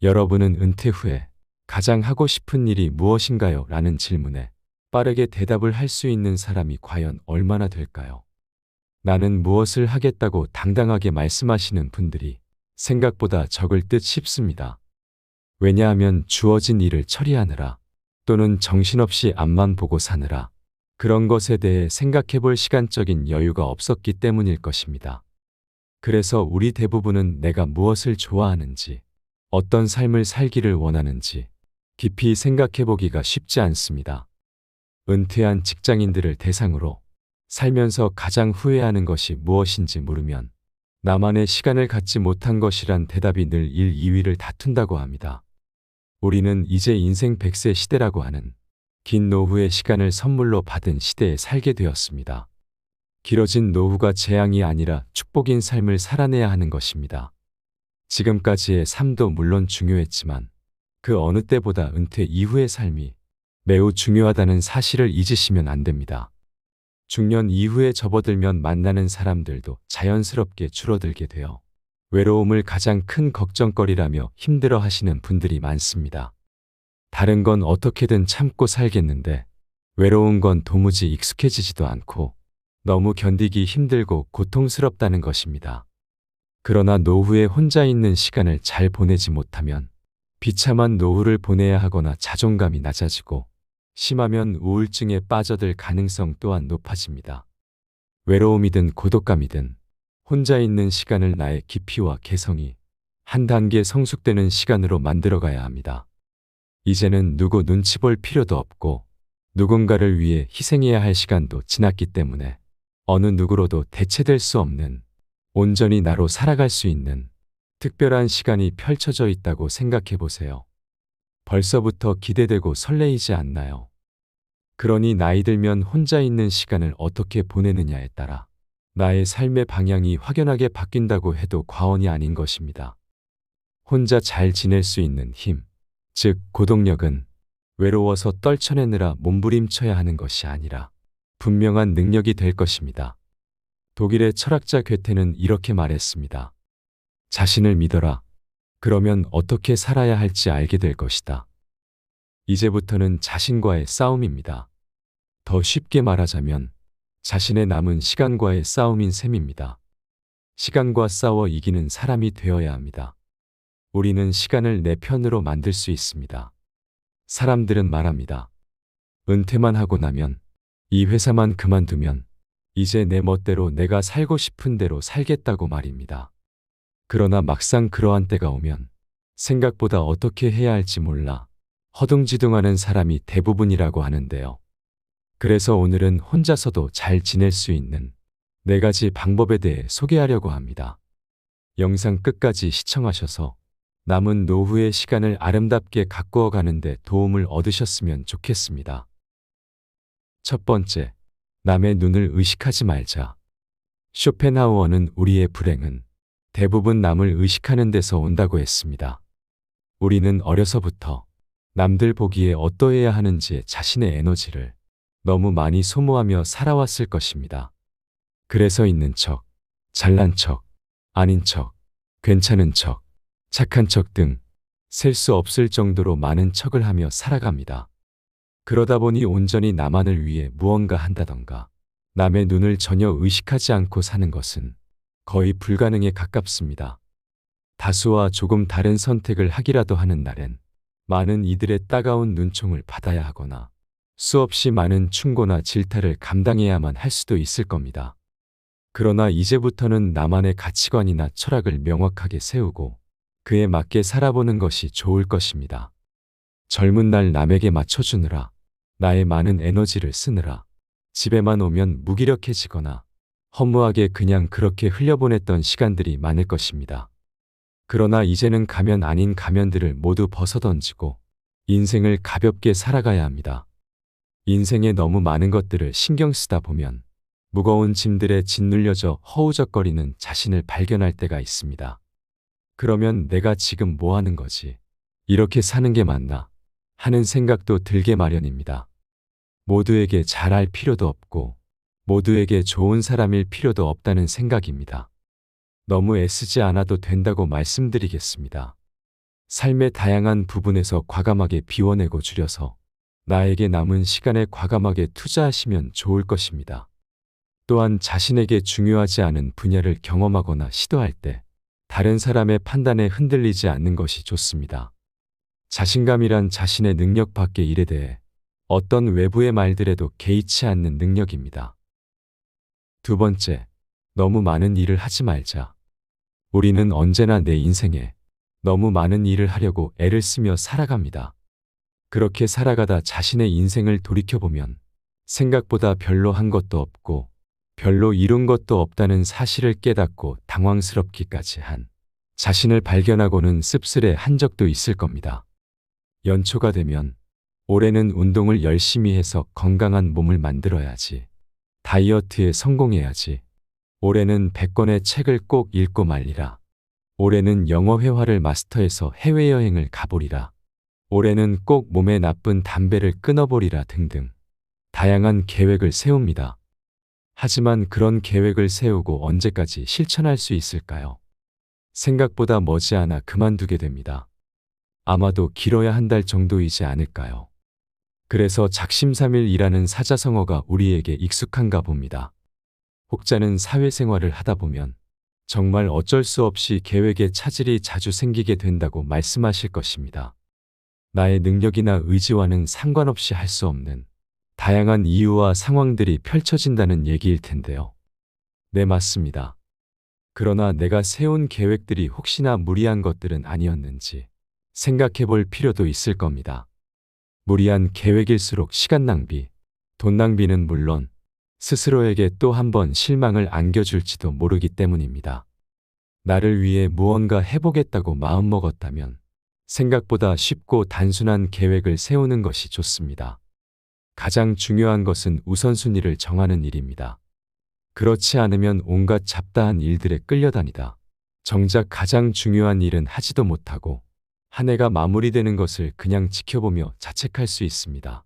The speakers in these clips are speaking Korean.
여러분은 은퇴 후에 가장 하고 싶은 일이 무엇인가요? 라는 질문에 빠르게 대답을 할 수 있는 사람이 과연 얼마나 될까요? 나는 무엇을 하겠다고 당당하게 말씀하시는 분들이 생각보다 적을 듯 싶습니다. 왜냐하면 주어진 일을 처리하느라 또는 정신없이 앞만 보고 사느라 그런 것에 대해 생각해 볼 시간적인 여유가 없었기 때문일 것입니다. 그래서 우리 대부분은 내가 무엇을 좋아하는지, 어떤 삶을 살기를 원하는지 깊이 생각해 보기가 쉽지 않습니다. 은퇴한 직장인들을 대상으로 살면서 가장 후회하는 것이 무엇인지 물으면 나만의 시간을 갖지 못한 것이란 대답이 늘 1, 2위를 다툰다고 합니다. 우리는 이제 인생 100세 시대라고 하는 긴 노후의 시간을 선물로 받은 시대에 살게 되었습니다. 길어진 노후가 재앙이 아니라 축복인 삶을 살아내야 하는 것입니다. 지금까지의 삶도 물론 중요했지만 그 어느 때보다 은퇴 이후의 삶이 매우 중요하다는 사실을 잊으시면 안 됩니다. 중년 이후에 접어들면 만나는 사람들도 자연스럽게 줄어들게 되어 외로움을 가장 큰 걱정거리라며 힘들어 하시는 분들이 많습니다. 다른 건 어떻게든 참고 살겠는데 외로운 건 도무지 익숙해지지도 않고 너무 견디기 힘들고 고통스럽다는 것입니다. 그러나 노후에 혼자 있는 시간을 잘 보내지 못하면 비참한 노후를 보내야 하거나 자존감이 낮아지고 심하면 우울증에 빠져들 가능성 또한 높아집니다. 외로움이든 고독감이든 혼자 있는 시간을 나의 깊이와 개성이 한 단계 성숙되는 시간으로 만들어가야 합니다. 이제는 누구 눈치 볼 필요도 없고 누군가를 위해 희생해야 할 시간도 지났기 때문에 어느 누구로도 대체될 수 없는 온전히 나로 살아갈 수 있는 특별한 시간이 펼쳐져 있다고 생각해 보세요. 벌써부터 기대되고 설레이지 않나요? 그러니 나이 들면 혼자 있는 시간을 어떻게 보내느냐에 따라 나의 삶의 방향이 확연하게 바뀐다고 해도 과언이 아닌 것입니다. 혼자 잘 지낼 수 있는 힘, 즉 고독력은 외로워서 떨쳐내느라 몸부림쳐야 하는 것이 아니라 분명한 능력이 될 것입니다. 독일의 철학자 괴테는 이렇게 말했습니다. 자신을 믿어라. 그러면 어떻게 살아야 할지 알게 될 것이다. 이제부터는 자신과의 싸움입니다. 더 쉽게 말하자면 자신의 남은 시간과의 싸움인 셈입니다. 시간과 싸워 이기는 사람이 되어야 합니다. 우리는 시간을 내 편으로 만들 수 있습니다. 사람들은 말합니다. 은퇴만 하고 나면, 이 회사만 그만두면 이제 내 멋대로 내가 살고 싶은 대로 살겠다고 말입니다. 그러나 막상 그러한 때가 오면 생각보다 어떻게 해야 할지 몰라 허둥지둥하는 사람이 대부분이라고 하는데요. 그래서 오늘은 혼자서도 잘 지낼 수 있는 4가지 방법에 대해 소개하려고 합니다. 영상 끝까지 시청하셔서 남은 노후의 시간을 아름답게 가꾸어 가는데 도움을 얻으셨으면 좋겠습니다. 첫 번째, 남의 눈을 의식하지 말자. 쇼펜하우어는 우리의 불행은 대부분 남을 의식하는 데서 온다고 했습니다. 우리는 어려서부터 남들 보기에 어떠해야 하는지에 자신의 에너지를 너무 많이 소모하며 살아왔을 것입니다. 그래서 있는 척, 잘난 척, 아닌 척, 괜찮은 척, 착한 척 등 셀 수 없을 정도로 많은 척을 하며 살아갑니다. 그러다 보니 온전히 나만을 위해 무언가 한다던가 남의 눈을 전혀 의식하지 않고 사는 것은 거의 불가능에 가깝습니다. 다수와 조금 다른 선택을 하기라도 하는 날엔 많은 이들의 따가운 눈총을 받아야 하거나 수없이 많은 충고나 질타를 감당해야만 할 수도 있을 겁니다. 그러나 이제부터는 나만의 가치관이나 철학을 명확하게 세우고 그에 맞게 살아보는 것이 좋을 것입니다. 젊은 날 남에게 맞춰주느라 나의 많은 에너지를 쓰느라 집에만 오면 무기력해지거나 허무하게 그냥 그렇게 흘려보냈던 시간들이 많을 것입니다. 그러나 이제는 가면 아닌 가면들을 모두 벗어던지고 인생을 가볍게 살아가야 합니다. 인생에 너무 많은 것들을 신경 쓰다 보면 무거운 짐들에 짓눌려져 허우적거리는 자신을 발견할 때가 있습니다. 그러면 내가 지금 뭐 하는 거지? 이렇게 사는 게 맞나? 하는 생각도 들게 마련입니다. 모두에게 잘할 필요도 없고 모두에게 좋은 사람일 필요도 없다는 생각입니다. 너무 애쓰지 않아도 된다고 말씀드리겠습니다. 삶의 다양한 부분에서 과감하게 비워내고 줄여서 나에게 남은 시간에 과감하게 투자하시면 좋을 것입니다. 또한 자신에게 중요하지 않은 분야를 경험하거나 시도할 때 다른 사람의 판단에 흔들리지 않는 것이 좋습니다. 자신감이란 자신의 능력 밖의 일에 대해 어떤 외부의 말들에도 개의치 않는 능력입니다. 두 번째, 너무 많은 일을 하지 말자. 우리는 언제나 내 인생에 너무 많은 일을 하려고 애를 쓰며 살아갑니다. 그렇게 살아가다 자신의 인생을 돌이켜보면 생각보다 별로 한 것도 없고 별로 이룬 것도 없다는 사실을 깨닫고 당황스럽기까지 한 자신을 발견하고는 씁쓸해한 적도 있을 겁니다. 연초가 되면 올해는 운동을 열심히 해서 건강한 몸을 만들어야지. 다이어트에 성공해야지. 올해는 100권의 책을 꼭 읽고 말리라. 올해는 영어 회화를 마스터해서 해외여행을 가보리라. 올해는 꼭 몸에 나쁜 담배를 끊어보리라 등등 다양한 계획을 세웁니다. 하지만 그런 계획을 세우고 언제까지 실천할 수 있을까요? 생각보다 머지않아 그만두게 됩니다. 아마도 길어야 한 달 정도이지 않을까요? 그래서 작심삼일이라는 사자성어가 우리에게 익숙한가 봅니다. 혹자는 사회생활을 하다 보면 정말 어쩔 수 없이 계획에 차질이 자주 생기게 된다고 말씀하실 것입니다. 나의 능력이나 의지와는 상관없이 할 수 없는 다양한 이유와 상황들이 펼쳐진다는 얘기일 텐데요. 네, 맞습니다. 그러나 내가 세운 계획들이 혹시나 무리한 것들은 아니었는지 생각해 볼 필요도 있을 겁니다. 무리한 계획일수록 시간 낭비, 돈 낭비는 물론 스스로에게 또 한 번 실망을 안겨줄지도 모르기 때문입니다. 나를 위해 무언가 해보겠다고 마음먹었다면 생각보다 쉽고 단순한 계획을 세우는 것이 좋습니다. 가장 중요한 것은 우선순위를 정하는 일입니다. 그렇지 않으면 온갖 잡다한 일들에 끌려다니다 정작 가장 중요한 일은 하지도 못하고 한 해가 마무리되는 것을 그냥 지켜보며 자책할 수 있습니다.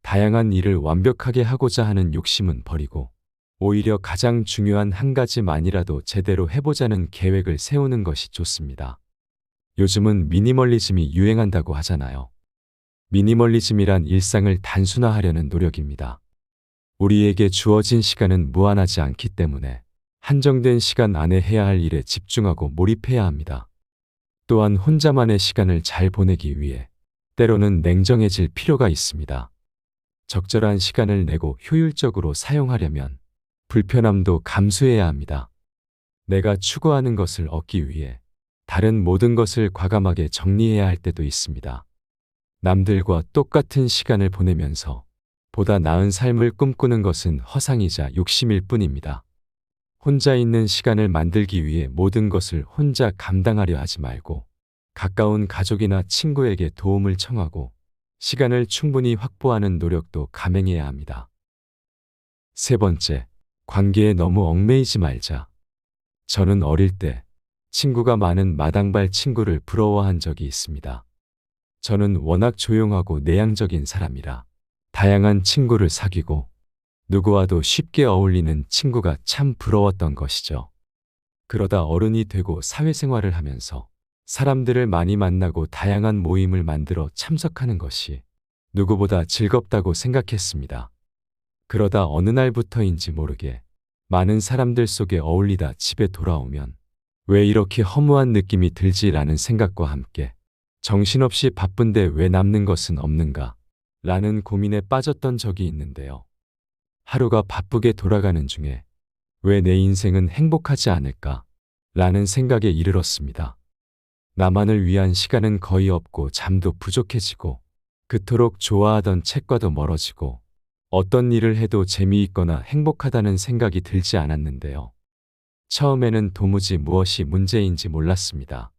다양한 일을 완벽하게 하고자 하는 욕심은 버리고 오히려 가장 중요한 한 가지만이라도 제대로 해보자는 계획을 세우는 것이 좋습니다. 요즘은 미니멀리즘이 유행한다고 하잖아요. 미니멀리즘이란 일상을 단순화하려는 노력입니다. 우리에게 주어진 시간은 무한하지 않기 때문에 한정된 시간 안에 해야 할 일에 집중하고 몰입해야 합니다. 또한 혼자만의 시간을 잘 보내기 위해 때로는 냉정해질 필요가 있습니다. 적절한 시간을 내고 효율적으로 사용하려면 불편함도 감수해야 합니다. 내가 추구하는 것을 얻기 위해 다른 모든 것을 과감하게 정리해야 할 때도 있습니다. 남들과 똑같은 시간을 보내면서 보다 나은 삶을 꿈꾸는 것은 허상이자 욕심일 뿐입니다. 혼자 있는 시간을 만들기 위해 모든 것을 혼자 감당하려 하지 말고 가까운 가족이나 친구에게 도움을 청하고 시간을 충분히 확보하는 노력도 감행해야 합니다. 세 번째, 관계에 너무 얽매이지 말자. 저는 어릴 때 친구가 많은 마당발 친구를 부러워한 적이 있습니다. 저는 워낙 조용하고 내향적인 사람이라 다양한 친구를 사귀고 누구와도 쉽게 어울리는 친구가 참 부러웠던 것이죠. 그러다 어른이 되고 사회생활을 하면서 사람들을 많이 만나고 다양한 모임을 만들어 참석하는 것이 누구보다 즐겁다고 생각했습니다. 그러다 어느 날부터인지 모르게 많은 사람들 속에 어울리다 집에 돌아오면 왜 이렇게 허무한 느낌이 들지라는 생각과 함께 정신없이 바쁜데 왜 남는 것은 없는가 라는 고민에 빠졌던 적이 있는데요. 하루가 바쁘게 돌아가는 중에 왜 내 인생은 행복하지 않을까 라는 생각에 이르렀습니다. 나만을 위한 시간은 거의 없고 잠도 부족해지고 그토록 좋아하던 책과도 멀어지고 어떤 일을 해도 재미있거나 행복하다는 생각이 들지 않았는데요. 처음에는 도무지 무엇이 문제인지 몰랐습니다.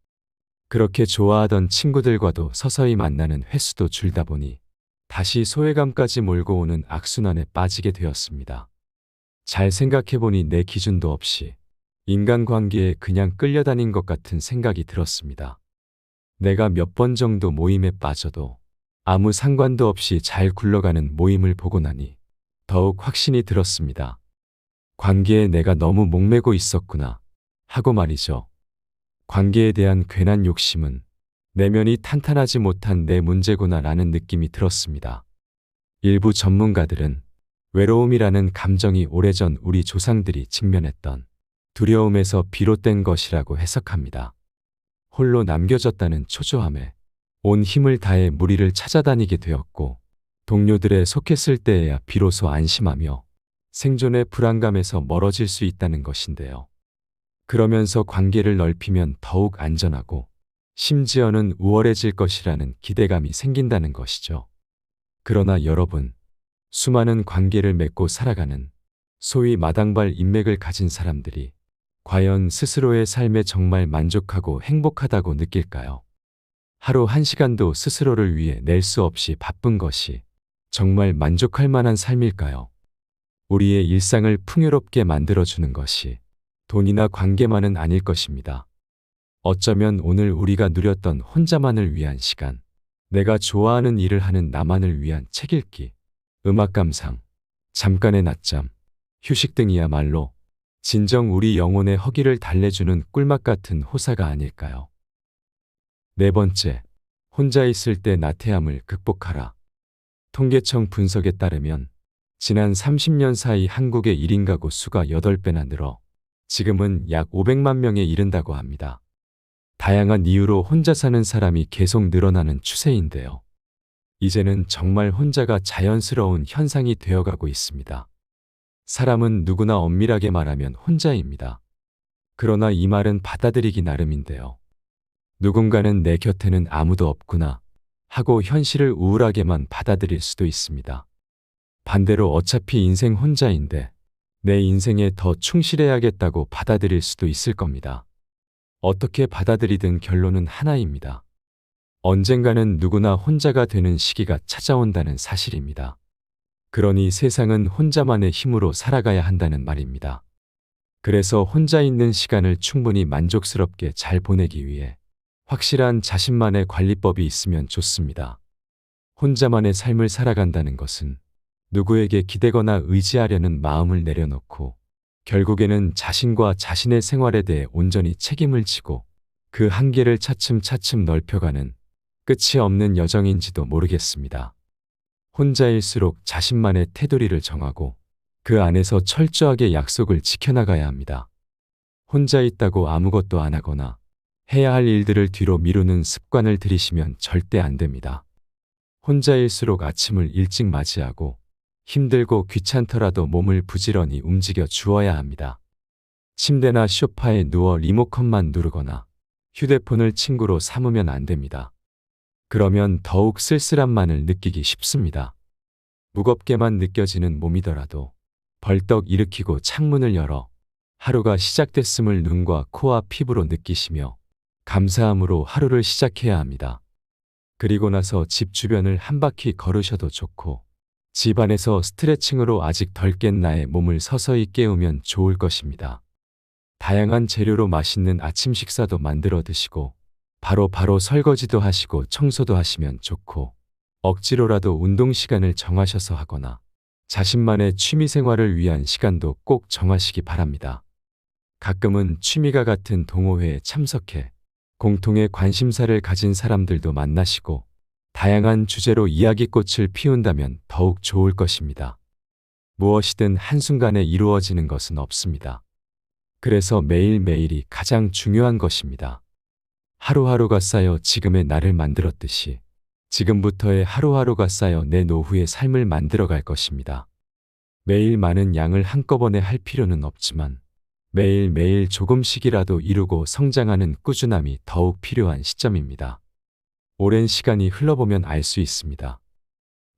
그렇게 좋아하던 친구들과도 서서히 만나는 횟수도 줄다 보니 다시 소외감까지 몰고 오는 악순환에 빠지게 되었습니다. 잘 생각해보니 내 기준도 없이 인간관계에 그냥 끌려다닌 것 같은 생각이 들었습니다. 내가 몇 번 정도 모임에 빠져도 아무 상관도 없이 잘 굴러가는 모임을 보고 나니 더욱 확신이 들었습니다. 관계에 내가 너무 목매고 있었구나 하고 말이죠. 관계에 대한 괜한 욕심은 내면이 탄탄하지 못한 내 문제구나라는 느낌이 들었습니다. 일부 전문가들은 외로움이라는 감정이 오래전 우리 조상들이 직면했던 두려움에서 비롯된 것이라고 해석합니다. 홀로 남겨졌다는 초조함에 온 힘을 다해 무리를 찾아다니게 되었고 동료들에 속했을 때에야 비로소 안심하며 생존의 불안감에서 멀어질 수 있다는 것인데요. 그러면서 관계를 넓히면 더욱 안전하고 심지어는 우월해질 것이라는 기대감이 생긴다는 것이죠. 그러나 여러분, 수많은 관계를 맺고 살아가는 소위 마당발 인맥을 가진 사람들이 과연 스스로의 삶에 정말 만족하고 행복하다고 느낄까요? 하루 한 시간도 스스로를 위해 낼 수 없이 바쁜 것이 정말 만족할 만한 삶일까요? 우리의 일상을 풍요롭게 만들어주는 것이 돈이나 관계만은 아닐 것입니다. 어쩌면 오늘 우리가 누렸던 혼자만을 위한 시간, 내가 좋아하는 일을 하는 나만을 위한 책 읽기, 음악 감상, 잠깐의 낮잠, 휴식 등이야말로 진정 우리 영혼의 허기를 달래주는 꿀맛 같은 호사가 아닐까요? 네 번째, 혼자 있을 때 나태함을 극복하라. 통계청 분석에 따르면 지난 30년 사이 한국의 1인 가구 수가 8배나 늘어 지금은 약 500만 명에 이른다고 합니다. 다양한 이유로 혼자 사는 사람이 계속 늘어나는 추세인데요. 이제는 정말 혼자가 자연스러운 현상이 되어가고 있습니다. 사람은 누구나 엄밀하게 말하면 혼자입니다. 그러나 이 말은 받아들이기 나름인데요. 누군가는 내 곁에는 아무도 없구나 하고 현실을 우울하게만 받아들일 수도 있습니다. 반대로 어차피 인생 혼자인데 내 인생에 더 충실해야겠다고 받아들일 수도 있을 겁니다. 어떻게 받아들이든 결론은 하나입니다. 언젠가는 누구나 혼자가 되는 시기가 찾아온다는 사실입니다. 그러니 세상은 혼자만의 힘으로 살아가야 한다는 말입니다. 그래서 혼자 있는 시간을 충분히 만족스럽게 잘 보내기 위해 확실한 자신만의 관리법이 있으면 좋습니다. 혼자만의 삶을 살아간다는 것은 누구에게 기대거나 의지하려는 마음을 내려놓고 결국에는 자신과 자신의 생활에 대해 온전히 책임을 지고 그 한계를 차츰차츰 넓혀가는 끝이 없는 여정인지도 모르겠습니다. 혼자일수록 자신만의 테두리를 정하고 그 안에서 철저하게 약속을 지켜나가야 합니다. 혼자 있다고 아무것도 안 하거나 해야 할 일들을 뒤로 미루는 습관을 들이시면 절대 안 됩니다. 혼자일수록 아침을 일찍 맞이하고 힘들고 귀찮더라도 몸을 부지런히 움직여 주어야 합니다. 침대나 소파에 누워 리모컨만 누르거나 휴대폰을 친구로 삼으면 안 됩니다. 그러면 더욱 쓸쓸함만을 느끼기 쉽습니다. 무겁게만 느껴지는 몸이더라도 벌떡 일으키고 창문을 열어 하루가 시작됐음을 눈과 코와 피부로 느끼시며 감사함으로 하루를 시작해야 합니다. 그리고 나서 집 주변을 한 바퀴 걸으셔도 좋고 집 안에서 스트레칭으로 아직 덜 깬 나의 몸을 서서히 깨우면 좋을 것입니다. 다양한 재료로 맛있는 아침 식사도 만들어 드시고 바로 설거지도 하시고 청소도 하시면 좋고 억지로라도 운동 시간을 정하셔서 하거나 자신만의 취미 생활을 위한 시간도 꼭 정하시기 바랍니다. 가끔은 취미가 같은 동호회에 참석해 공통의 관심사를 가진 사람들도 만나시고 다양한 주제로 이야기꽃을 피운다면 더욱 좋을 것입니다. 무엇이든 한순간에 이루어지는 것은 없습니다. 그래서 매일매일이 가장 중요한 것입니다. 하루하루가 쌓여 지금의 나를 만들었듯이 지금부터의 하루하루가 쌓여 내 노후의 삶을 만들어갈 것입니다. 매일 많은 양을 한꺼번에 할 필요는 없지만 매일매일 조금씩이라도 이루고 성장하는 꾸준함이 더욱 필요한 시점입니다. 오랜 시간이 흘러보면 알 수 있습니다.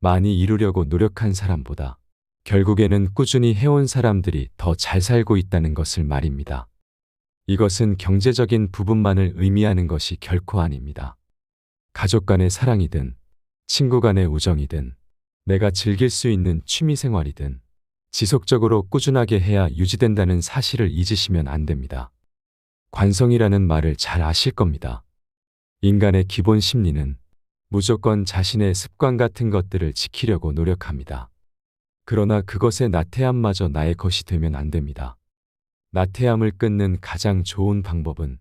많이 이루려고 노력한 사람보다 결국에는 꾸준히 해온 사람들이 더 잘 살고 있다는 것을 말입니다. 이것은 경제적인 부분만을 의미하는 것이 결코 아닙니다. 가족 간의 사랑이든 친구 간의 우정이든 내가 즐길 수 있는 취미 생활이든 지속적으로 꾸준하게 해야 유지된다는 사실을 잊으시면 안 됩니다. 관성이라는 말을 잘 아실 겁니다. 인간의 기본 심리는 무조건 자신의 습관 같은 것들을 지키려고 노력합니다. 그러나 그것의 나태함마저 나의 것이 되면 안 됩니다. 나태함을 끊는 가장 좋은 방법은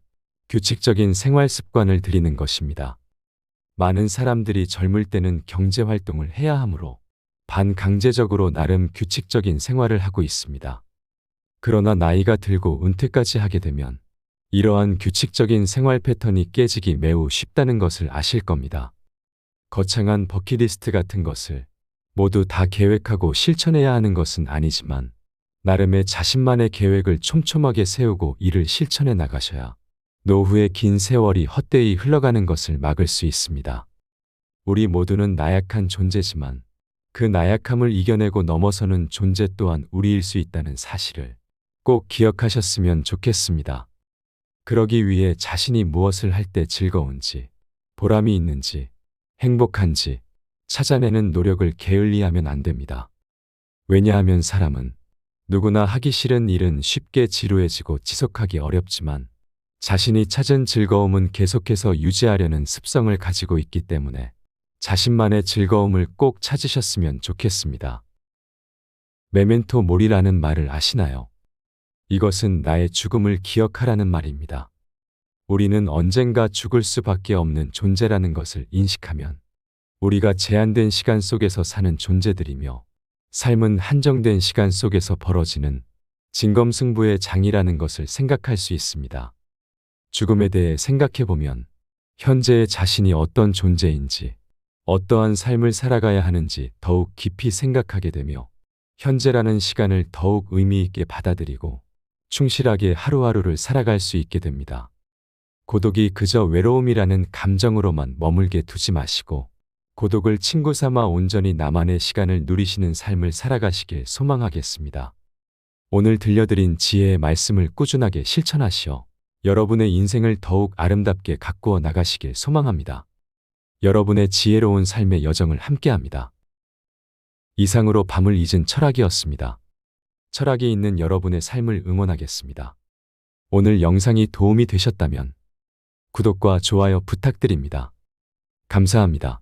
규칙적인 생활 습관을 들이는 것입니다. 많은 사람들이 젊을 때는 경제 활동을 해야 하므로 반강제적으로 나름 규칙적인 생활을 하고 있습니다. 그러나 나이가 들고 은퇴까지 하게 되면 이러한 규칙적인 생활 패턴이 깨지기 매우 쉽다는 것을 아실 겁니다. 거창한 버킷리스트 같은 것을 모두 다 계획하고 실천해야 하는 것은 아니지만 나름의 자신만의 계획을 촘촘하게 세우고 이를 실천해 나가셔야 노후의 긴 세월이 헛되이 흘러가는 것을 막을 수 있습니다. 우리 모두는 나약한 존재지만 그 나약함을 이겨내고 넘어서는 존재 또한 우리일 수 있다는 사실을 꼭 기억하셨으면 좋겠습니다. 그러기 위해 자신이 무엇을 할 때 즐거운지, 보람이 있는지, 행복한지 찾아내는 노력을 게을리하면 안 됩니다. 왜냐하면 사람은 누구나 하기 싫은 일은 쉽게 지루해지고 지속하기 어렵지만 자신이 찾은 즐거움은 계속해서 유지하려는 습성을 가지고 있기 때문에 자신만의 즐거움을 꼭 찾으셨으면 좋겠습니다. 메멘토 모리라는 말을 아시나요? 이것은 나의 죽음을 기억하라는 말입니다. 우리는 언젠가 죽을 수밖에 없는 존재라는 것을 인식하면 우리가 제한된 시간 속에서 사는 존재들이며 삶은 한정된 시간 속에서 벌어지는 진검승부의 장이라는 것을 생각할 수 있습니다. 죽음에 대해 생각해보면 현재의 자신이 어떤 존재인지 어떠한 삶을 살아가야 하는지 더욱 깊이 생각하게 되며 현재라는 시간을 더욱 의미 있게 받아들이고 충실하게 하루하루를 살아갈 수 있게 됩니다. 고독이 그저 외로움이라는 감정으로만 머물게 두지 마시고 고독을 친구 삼아 온전히 나만의 시간을 누리시는 삶을 살아가시길 소망하겠습니다. 오늘 들려드린 지혜의 말씀을 꾸준하게 실천하시어 여러분의 인생을 더욱 아름답게 가꾸어 나가시길 소망합니다. 여러분의 지혜로운 삶의 여정을 함께합니다. 이상으로 밤을 잊은 철학이었습니다. 철학이 있는 여러분의 삶을 응원하겠습니다. 오늘 영상이 도움이 되셨다면 구독과 좋아요 부탁드립니다. 감사합니다.